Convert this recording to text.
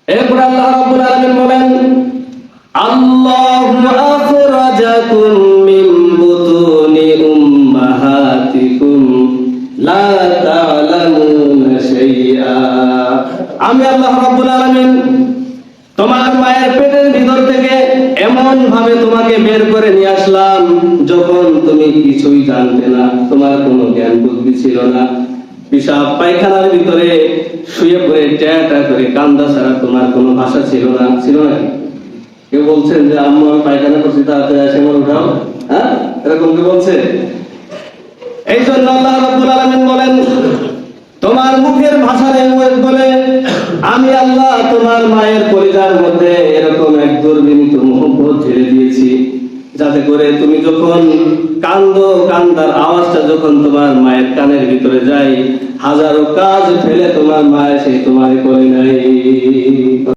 এরপর আল্লাহ রাব্বুল আলামিন বলেন, আল্লাহু আখরাজাকুম মিন বুতুনি উম্মাহাতিকুম লা তা'লামুনা শাইআ। আমি আল্লাহ রাব্বুল আলামিন তোমার মায়ের পেটের ভিতর থেকে এমন ভাবে তোমাকে বের করে নিয়ে আসলাম যখন তুমি কিছুই জানতে না, তোমার কোনো জ্ঞান বুদ্ধি ছিল না। পেশাব পায়খানার ভিতরে শুয়ে পড়ে ট্যাটা করে কান্দা ছাড়া তোমার কোনো ভাষা ছিল না, ছিল নাকি? কেউ বলছেন যে আম্মু আমি পায়খানা করছি, তাড়াতাড়ি এসে আমার উঠাও, হ্যাঁ, এরকম কি বলছে? এই জন্য আল্লাহ রাব্বুল আলামিন বলেন, তোমার মুখের ভাষা নেই বলে আমি আল্লাহ তোমার মায়ের কলিজার মধ্যে এরকম এক দুর্বিনীত মহব্বত ছেড়ে দিয়েছি, যাতে করে তুমি যখন কান্দো, কান্দার আওয়াজটা যখন তোমার মায়ের কানের ভিতরে যায়, হাজারো কাজ ফেলে তোমার মায়ের সেই তোমার কোলে নাই।